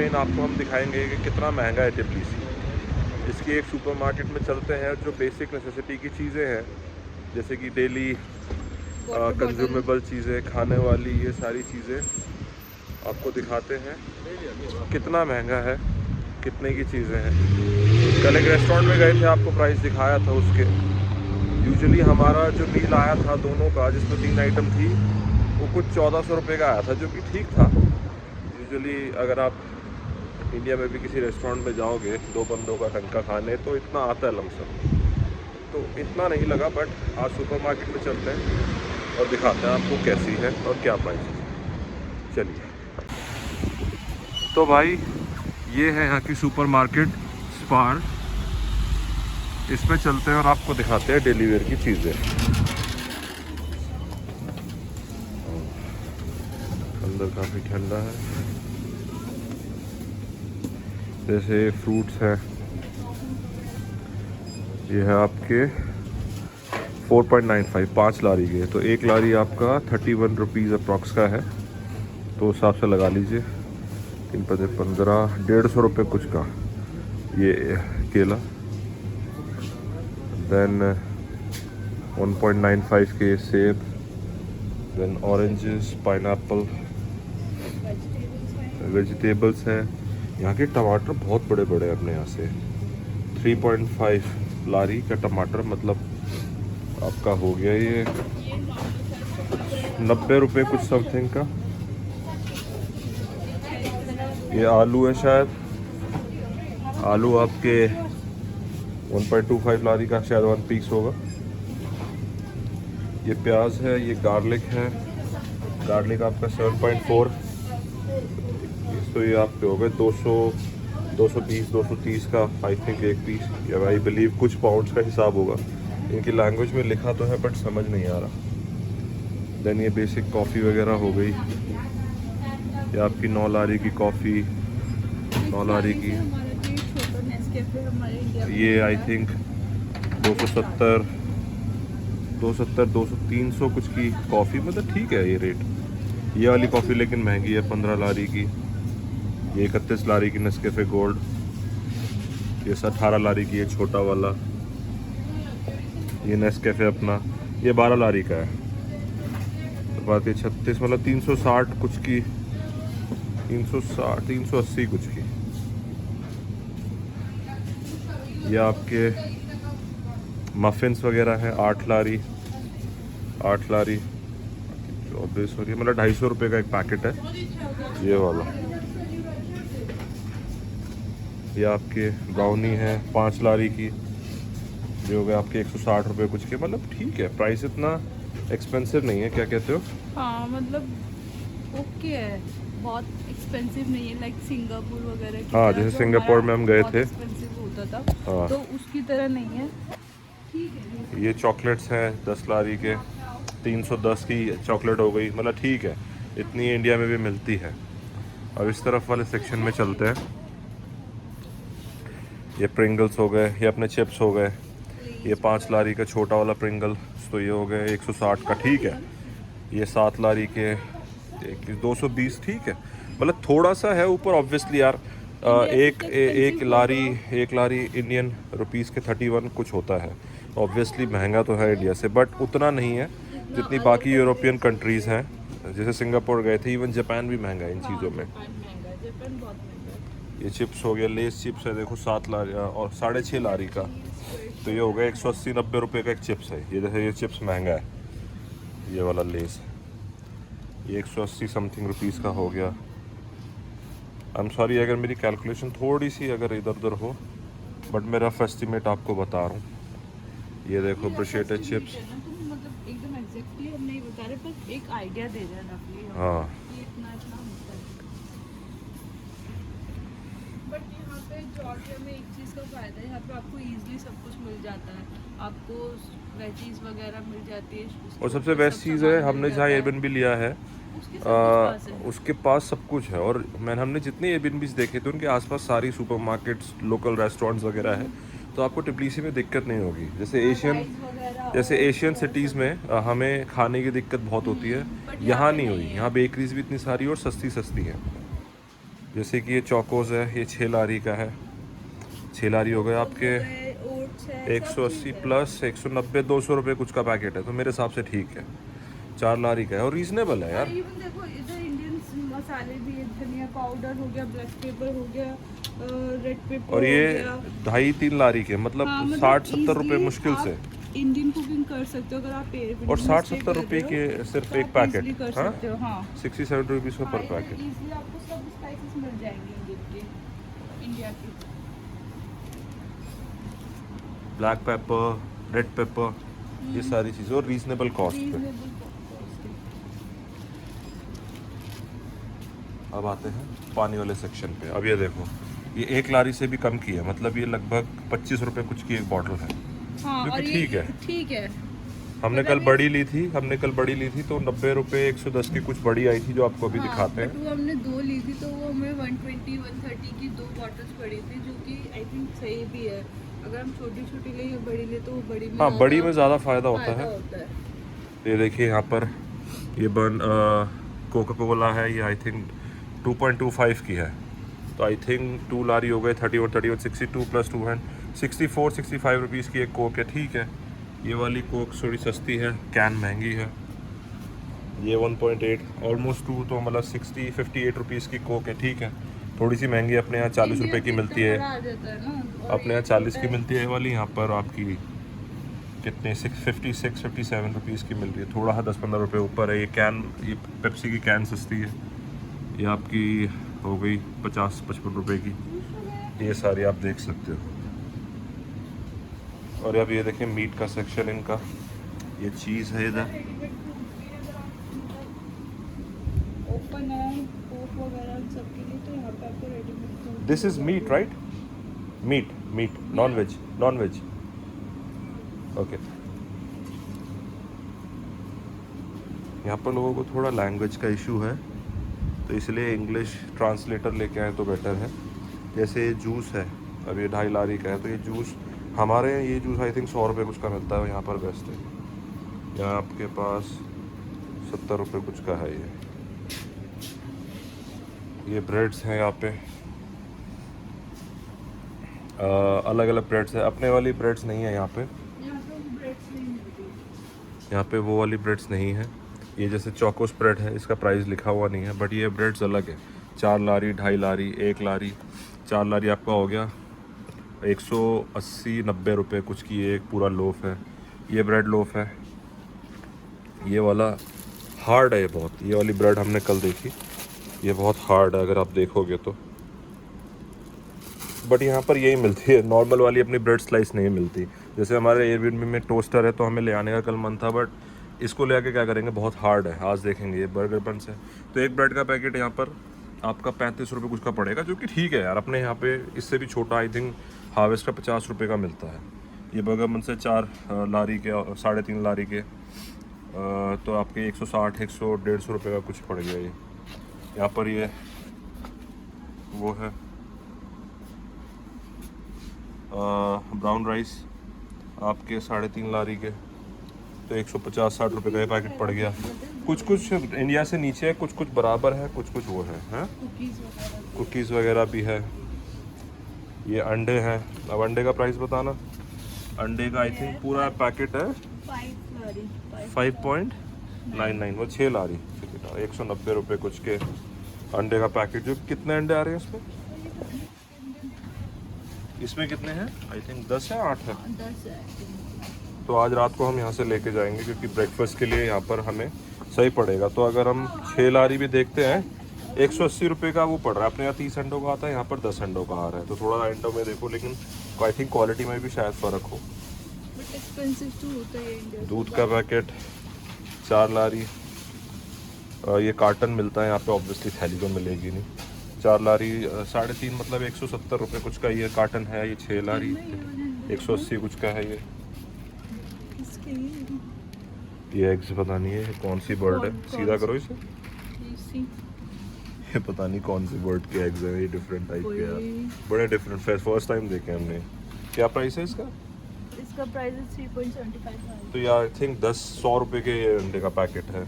Main आपको हम दिखाएंगे कि कितना महंगा है टिब्लिसी। इसकी एक सुपरमार्केट में चलते हैं, जो बेसिक नेसेसिटी की चीज़ें हैं जैसे कि डेली वाटर बॉटल। कंज्यूमेबल चीज़ें, खाने वाली, ये सारी चीज़ें आपको दिखाते हैं कितना महंगा है, कितने की चीज़ें हैं। कल एक रेस्टोरेंट में गए थे, आपको प्राइस दिखाया था उसके। यूजुअली हमारा जो मील आया था दोनों का, जिसमें 3 आइटम थी, वो कुछ 1400 रुपये का आया था, जो कि ठीक था। यूजुअली अगर आप इंडिया में भी किसी रेस्टोरेंट में जाओगे 2 बंदों का ढंग का खाने, तो इतना आता है लमसम। तो इतना नहीं लगा, बट आज सुपरमार्केट में चलते हैं और दिखाते हैं आपको कैसी है और क्या प्राइस है। चलिए। तो भाई ये है यहाँ की सुपरमार्केट स्पार। इसमें चलते हैं और आपको दिखाते हैं डेली वेयर की चीज़ें। अंदर काफ़ी ठंडा है। जैसे फ्रूट्स हैं, ये है आपके 4.95, 5 लारी के। तो एक लारी आपका 31 रुपीज़ अप्रॉक्स का है, तो उस हिसाब से लगा लीजिए। 3 पंजे 15, 150 रुपये कुछ का ये केला। देन 1.95 के सेब। देन ऑरेंजेस, पाइनएप्पल, वेजिटेबल्स हैं। यहाँ के टमाटर बहुत बड़े बड़े हैं अपने यहाँ से। 3.5 लारी का टमाटर, मतलब आपका हो गया ये 90 रुपये कुछ समथिंग का। ये आलू है शायद, आलू आपके 1.25 लारी का शायद 1 पीस होगा। ये प्याज है, ये गार्लिक है, गार्लिक आपका 7.4। तो ये आपके हो गए 200, 220, 230 का आई थिंक एक पीस, या आई बिलीव कुछ पाउंड्स का हिसाब होगा। इनकी लैंग्वेज में लिखा तो है बट समझ नहीं आ रहा। देन ये बेसिक कॉफ़ी वगैरह हो गई। ये आपकी 9 लारी की कॉफ़ी, 9 लारी की। ये आई थिंक 270, 200, 300 कुछ की कॉफ़ी, मतलब ठीक है ये रेट। ये वाली कॉफ़ी लेकिन महंगी है, 15 लारी की। ये 31 लारी की नेस्कैफे गोल्ड। ये 18 लारी की है छोटा वाला। ये नेस्कैफे अपना, ये 12 लारी का है। तो बात ये 36, मतलब 360 कुछ की, 360, 380 कुछ की। ये आपके मफ़िन्स वगैरह हैं, 8 लारी, 8 लारी 24 हो रही है, मतलब 250 रुपये का एक पैकेट है ये वाला। ये आपके ब्राउनी है 5 लारी की, जो हो गए आपके 160 रुपये कुछ के। मतलब ठीक है, प्राइस इतना एक्सपेंसिव नहीं है। क्या कहते हो? हाँ मतलब ओके है, बहुत एक्सपेंसिव नहीं है, लाइक सिंगापुर वगैरह की हाँ, तरह जैसे जो सिंगापुर हमारा में हम गए बहुत थे। एक्सपेंसिव होता था, हाँ, तो उसकी तरह नहीं है, ठीक है। ये चॉकलेट्स हैं 10 लारी के, 310 की चॉकलेट हो गई, मतलब ठीक है, इतनी इंडिया में भी मिलती है। अब इस तरफ वाले सेक्शन में चलते हैं। ये प्रिंगल्स हो गए, ये अपने चिप्स हो गए। ये 5 लारी का छोटा वाला प्रिंगल, तो ये हो गए 160 का, ठीक है। ये 7 लारी के 220, ठीक है। मतलब थोड़ा सा है ऊपर ऑब्वियसली यार। इंडिया से एक तो एक एक्सपेंसिव लारी, होगा। एक लारी इंडियन रुपीस के 31 कुछ होता है। ऑब्वियसली महंगा तो है इंडिया से, बट उतना नहीं है जितना जितनी अदर बाकी यूरोपियन कंट्रीज। कंट्रीज़ हैं। जैसे सिंगापुर गए थे, इवन जापान भी महंगा है इन हाँ चीज़ों में। जापान महंगा है, जापान बहुत महंगा है। ये चिप्स हो गया, लेस चिप्स है देखो 7 लारी और 6.5 लारी का। तो ये हो गया 180, 90 रुपये का एक चिप्स है ये। जैसे ये चिप्स महंगा है, ये वाला लेस, ये 180 समथिंग रुपीज़ का हो गया। आई एम सॉरी अगर मेरी कैलकुलेशन थोड़ी सी अगर इधर उधर हो, बट मेरा रफ एस्टिमेट आपको बता रहा हूँ। ये देखो ब्रशेटेड चिप्स। है ना, तुम मतलब एकदम एग्जैक्टली हम नहीं बता रहे, पर एक आइडिया दे रहे हैं रफली हम, हाँ, कि इतना इतना होता है। बट यहाँ पे जॉर्जिया में एक चीज़ का फ़ायदा है, यहाँ पे आपको इजीली सब कुछ मिल जाता है, आपको वेजीज वगैरह मिल जाती है, उसके और सबसे ऊपर बेस्ट सब चीज़ है, सामान मिल हमने जहाँ जाता है, एयरबिनबी लिया है उसके सब कुछ पास है। उसके पास सब कुछ है। और हमने जितने एयरबिनबीज देखे थे, उनके आसपास सारी सुपरमार्केट्स, लोकल रेस्टोरेंट्स वगैरह है। तो आपको टिब्लिसी में दिक्कत नहीं होगी। हाँ प्राइस वगैरह जैसे और एशियन सिटीज़ प्राइसेस। में हमें खाने की दिक्कत बहुत होती है, बट यहाँ यहाँ पे नहीं हुई। नहीं है। यहाँ बेकरीज भी इतनी सारी और सस्ती सस्ती हैं। जैसे कि ये चौकोज है, ये 6 लारी का है। 6 लारी हो गए आपके ओट्स है, सब 180 चीज़ है। प्लस 190 200 रुपये कुछ का पैकेट है, तो मेरे हिसाब से ठीक है। 4 लारी का है और रीजनेबल है और यार। इवन देखो इधर इंडियन मसाले भी है, धनिया पाउडर हो गया, ब्लैक पेपर हो गया, रेड पेपर और हो ये गया। 2.5-3 लारी के, मतलब हाँ, मतलब 60-70 रुपये easily मुश्किल आप से। इंडियन कुकिंग कर सकते हो अगर आप और 60-70 रुपये के सिर्फ एक पैकेट, कर हाँ, सकते हो। हाँ 60-70 रुपीज़ का पर पैकेट। इजीली आपको सब स्पाइसेस मिल जाएंगे इंडियन के, इंडिया के। ब्लैक पेपर, रेड पेपर, ये सारी चीज़ें और रीजनेबल कॉस्ट पे। Reasonable cost. अब आते हैं पानी वाले सेक्शन पे। अब ये देखो, ये 1 लारी से भी कम की है, मतलब ये लगभग 25 रुपये कुछ की एक बॉटल है, हाँ जो और कि ये ठीक है। ठीक है। हमने कल बड़ी ली थी, तो 90 रुपये 110 की कुछ बड़ी आई थी जो आपको अभी दिखाते बट हैं। वो हमने 2 ली थी तो वो हमें 120-130 की 2 बॉटल्स पड़ी थी, जो कि आई थिंक सही भी है। अगर हम छोटी छोटी ले या बड़ी ले तो वो बड़ी में हाँ, बड़ी में ज़्यादा फ़ायदा होता फायदा है। होता है। ये देखिए यहाँ पर ये कोका कोला है, ये आई थिंक 2.25 की है, तो आई थिंक 2 लारी हो गए 31 62 प्लस 2 हैं 64-65 रुपीज़ की एक कोक है, ठीक है। ये वाली कोक थोड़ी सस्ती है, कैन महंगी है। ये 1.8 ऑलमोस्ट 2, तो मतलब 58 रुपीज़ की कोक है, ठीक है। थोड़ी सी महंगी, अपने यहाँ 40 रुपये की मिलती है, अपने यहाँ 40 की मिलती है। ये वाली यहाँ पर आपकी कितने 56-57 रुपीज़ की मिल रही है, थोड़ा 10-15 रुपये ऊपर है। ये कैन, ये पेप्सी की कैन सस्ती है, ये आपकी हो गई 50-55 रुपये की। ये सारी आप देख सकते हो। और अब ये देखें मीट का सेक्शन इनका, ये चीज़ है इधर, ओपन है कोक वगैरह सबके लिए, तो यहाँ पे आपको readymade. This is meat right, meat non veg okay. यहाँ पर लोगों को थोड़ा लैंग्वेज का इशू है, तो इसलिए इंग्लिश ट्रांसलेटर लेके आए तो बेटर है। जैसे ये जूस है, अब ये 2.5 लारी का है, तो ये जूस हमारे ये जूस आई थिंक 100 रुपये कुछ का मिलता है, यहाँ पर बेस्ट है। यहाँ आपके पास 70 रुपये कुछ का है। ये ब्रेड्स हैं यहाँ पे, अलग अलग ब्रेड्स है, अपने वाली ब्रेड्स नहीं है यहाँ पे। यहाँ पे वो वाली ब्रेड्स नहीं है। ये जैसे चौकोस ब्रेड है, इसका प्राइस लिखा हुआ नहीं है, बट ये ब्रेड्स अलग है। 4 लारी, 2.5 लारी, 1 लारी। 4 लारी आपका हो गया 180-90 रुपये कुछ की एक पूरा लोफ है। ये ब्रेड लोफ है, ये वाला हार्ड है बहुत। ये वाली ब्रेड हमने कल देखी, ये बहुत हार्ड है अगर आप देखोगे तो, बट यहाँ पर यही मिलती है। नॉर्मल वाली अपनी ब्रेड स्लाइस नहीं मिलती। जैसे हमारे एयरबीएनबी में टोस्टर है, तो हमें ले आने का कल मन था, बट इसको ले आके क्या करेंगे, बहुत हार्ड है। आज देखेंगे ये बर्गर बंस है, तो एक ब्रेड का पैकेट यहाँ पर आपका 35 रुपये कुछ का पड़ेगा, जो कि ठीक है यार। अपने यहाँ पे इससे भी छोटा आई थिंक हार्वेस्ट का 50 रुपये का मिलता है। ये बर्गर बंस है 4 लारी के, 3.5 लारी के, तो आपके 160-150 रुपये का कुछ पड़ गया। ये यहाँ पर ये वो है ब्राउन राइस आपके 3.5 लारी के, तो 150-60 रुपये का ये पैकेट पड़ गया। कुछ इंडिया से नीचे है, कुछ बराबर है, कुछ वो है कुकीज़ वगैरह भी है। ये अंडे हैं, अब अंडे का प्राइस बताना। अंडे का आई थिंक पूरा पैकेट है 5.99, वो 6 लारी, 190 रुपये कुछ के अंडे का पैकेट। जो कितने अंडे आ रहे हैं इसमें? इसमें कितने हैं? आई थिंक 10 है, 8 है। 10 है। तो आज रात को हम यहाँ से लेके जाएंगे, क्योंकि ब्रेकफास्ट के लिए यहाँ पर हमें सही पड़ेगा। तो अगर हम 6 लारी भी देखते हैं, 180 रुपये का वो पड़ रहा है। अपने यहाँ 30 अंडों का आता है, यहाँ पर 10 अंडों का आ रहा है, तो थोड़ा अंडों में देखो, लेकिन आई थिंक क्वालिटी में भी शायद फ़र्क हो। बट एक्सपेंसिव तो होता है इंडिया। दूध का पैकेट 4 लारी, ये कार्टन मिलता है यहाँ पे, ऑब्वियसली थैली तो मिलेगी नहीं। 4 लारी 3.5, मतलब 170 रुपये कुछ का ये कार्टन है। ये 6 लारी 180 कुछ का है। ये एग्स पता नहीं है कौन सी बर्ड है, सीधा करो इसे। ये पता नहीं कौन सी बर्ड के एग्स हैं, ये डिफरेंट टाइप के यार, बड़े डिफरेंट। फर्स्ट टाइम देखे हमने। क्या प्राइस है इसका? इसका प्राइस है 3.75। तो यार आई थिंक 100 रुपये के ये अंडे का पैकेट है।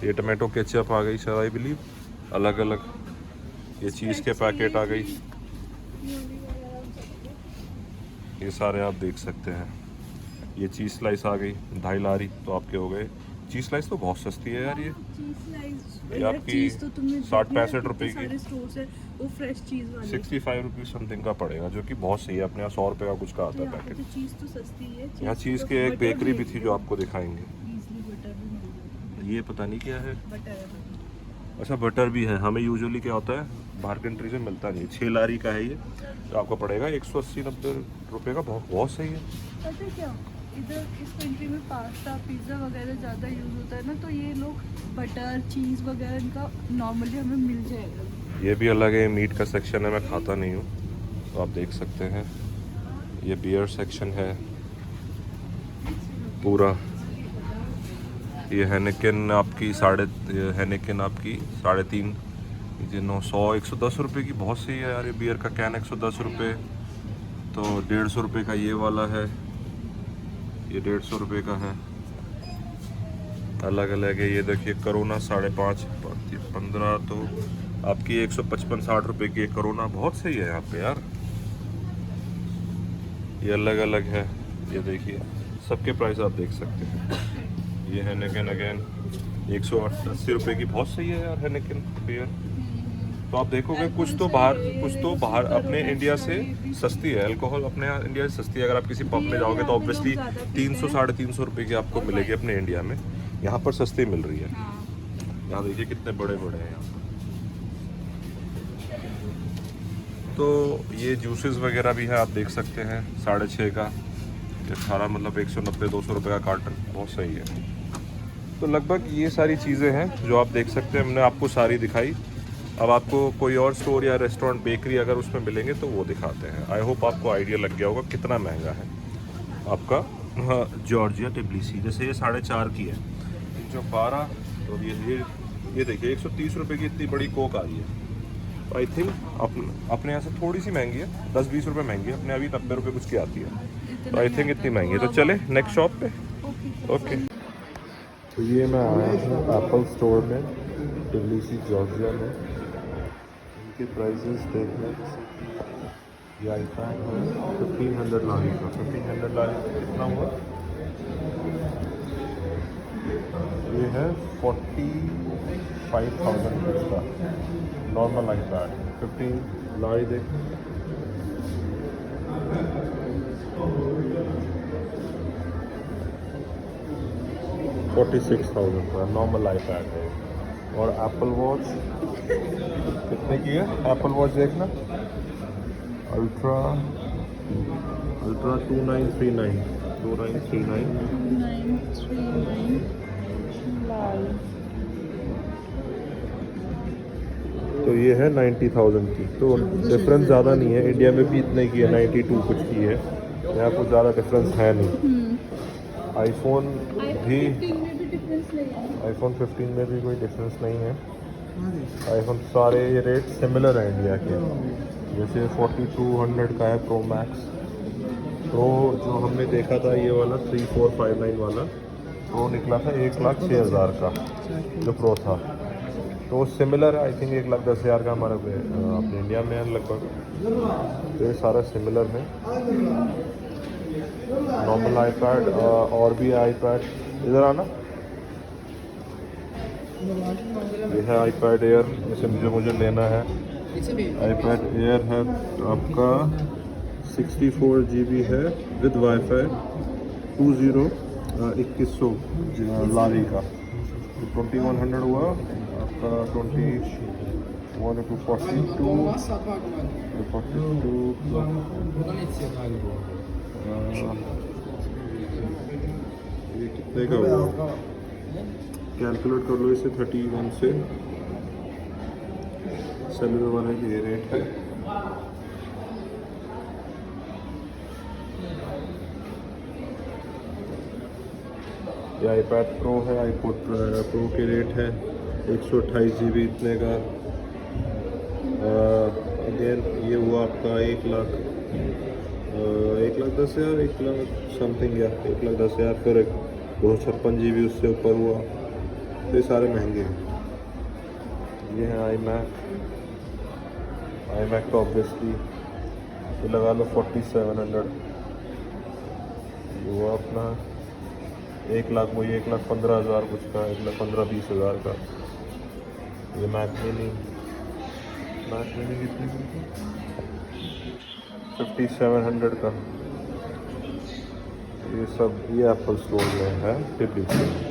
ये टमाटो केचप आ गई सर, आई बिलीव, अलग अलग ये चीज़ के पैकेट आ गई, ये सारे आप देख सकते हैं। ये चीज़ स्लाइस आ गई 2.5 लारी, तो आपके हो गए। चीज़ स्लाइस तो बहुत सस्ती है यार ये आपकी 60-65 रुपए की, वो फ्रेश चीज वाली 65 रुपीज़ समथिंग का पड़ेगा, जो कि बहुत सही है। अपने यहाँ 100 रुपये का कुछ का आता है पैकेट। चीज तो सस्ती है। यहाँ चीज़ के एक बेकरी भी थी जो आपको दिखाएंगे। बटर भी मिल जाता ये पता नहीं क्या है। है। बटर है बटर। अच्छा बटर भी है। हमें यूजुअली क्या होता है, बाहर कंट्री से मिलता नहीं। 6 लारी का है ये, तो आपको पड़ेगा 180-90 रुपये का। बहुत सही है। पता है क्या, इधर इस कंट्री में पास्ता पिज़्ज़ा वगैरह ज़्यादा यूज़ होता है ना, तो ये लोग बटर चीज़ वगैरह इनका नॉर्मली हमें मिल जाएगा। ये भी अलग है, मीट का सेक्शन है, मैं खाता नहीं हूँ, तो आप देख सकते हैं। ये बियर सेक्शन है पूरा। ये हैनिकन आपकी हैनिकन आपकी 3.5, ये 110 रुपये की। बहुत सही है यार ये बियर का कैन 110 रुपये। तो 150 रुपये का ये वाला है, ये 150 रुपये का है। अलग अलग है। ये देखिए करोना 5.5 15, तो आपकी 155-60 रुपये की एक करोना। बहुत सही है यहाँ पे यार। ये अलग अलग है, ये देखिए सबके प्राइस आप देख सकते हैं। ये हैनिकन अगेन 180 रुपये की। बहुत सही है यार हैनिकन बियर। तो आप देखोगे कुछ तो बाहर अपने इंडिया से सस्ती है अल्कोहल। अपने यहाँ इंडिया से सस्ती है। अगर आप किसी पब में जाओगे तो ऑब्वियसली 300-350 रुपये की आपको मिलेगी अपने इंडिया में। यहाँ पर सस्ती मिल रही है। यहाँ देखिए कितने बड़े बड़े हैं यहाँ पर। तो ये जूसेस वगैरह भी है, आप देख सकते हैं 6.5 का। ये सारा मतलब 190-200 रुपये का कार्टन। बहुत सही है। तो लगभग ये सारी चीज़ें हैं जो आप देख सकते हैं। हमने आपको सारी दिखाई। अब आपको कोई और स्टोर या रेस्टोरेंट बेकरी अगर उसमें मिलेंगे तो वो दिखाते हैं। आई होप आपको आइडिया लग गया होगा कितना महंगा है आपका जॉर्जिया टिब्लिसी। जैसे ये 4.5 की है, 312। तो ये देखिए 130 रुपये की इतनी बड़ी कोक आ रही है। आई थिंक अपने यहाँ से थोड़ी सी महंगी है, 10-20 रुपये महंगी है। अपने अभी 90 रुपये कुछ की आती है। तो आई थिंक इतनी महंगी है। तो चले नेक्स्ट शॉप पे। ओके। तो ये मैं आया हूँ एप्पल स्टोर में टिब्लिसी जॉर्जिया में। इनके प्राइसेस देखने, ये आईपैड है 1500 लारी का। 1500 लारी कितना हुआ? ये है 45,000 का नॉर्मल आईपैड। 15 लारी देख 46,000 का नॉर्मल आईपैड है। और एप्पल वॉच कितने की है? एप्पल वॉच देखना, अल्ट्रा 2939। तो ये है 90,000 की। तो डिफरेंस ज़्यादा नहीं है। इंडिया में भी इतने की है, 92 कुछ की है। यहाँ कुछ ज़्यादा डिफरेंस है नहीं। आईफोन 15 में भी कोई डिफरेंस नहीं है। आईफोन सारे ये रेट सिमिलर है इंडिया के। जैसे 4200 का है प्रो मैक्स। प्रो जो हमने देखा था ये वाला 3459 वाला प्रो निकला था 1,06,000 का जो प्रो था। तो वो सिमिलर है। आई थिंक 1,10,000 का हमारा अपने इंडिया में है लगभग। तो ये सारा सिमिलर है। नॉर्मल आईपैड और भी आईपैड। इधर आना। ये है आईपैड एयर, जैसे मुझे लेना है। आईपैड एयर है आपका 64 GB है विद वाईफाई 2100 लारी का। 2100 हुआ आपका 21/42 ये कितने का हुआ? कैलकुलेट कर लो इसे 31 से। सेलुलर वाले की ये रेट है। ये आईपैड प्रो है। आईपैड प्रो के रेट है 128 GB इतने का। अगेन ये हुआ आपका 1,10,000 1,00,000 समथिंग या 1,10,000। फिर 256 GB उससे ऊपर हुआ। तो ये सारे महंगे हैं। ये है आई मैक iMac तो ऑब्वियसली ये लगा लो 4700, वो अपना 1 लाख, वही 1,15,000 कुछ का, 1,15,20,000 का। ये मैक मिनी कितनी की? 5700 का। ये सब ये एप्पल स्टोर में है दिल्ली से।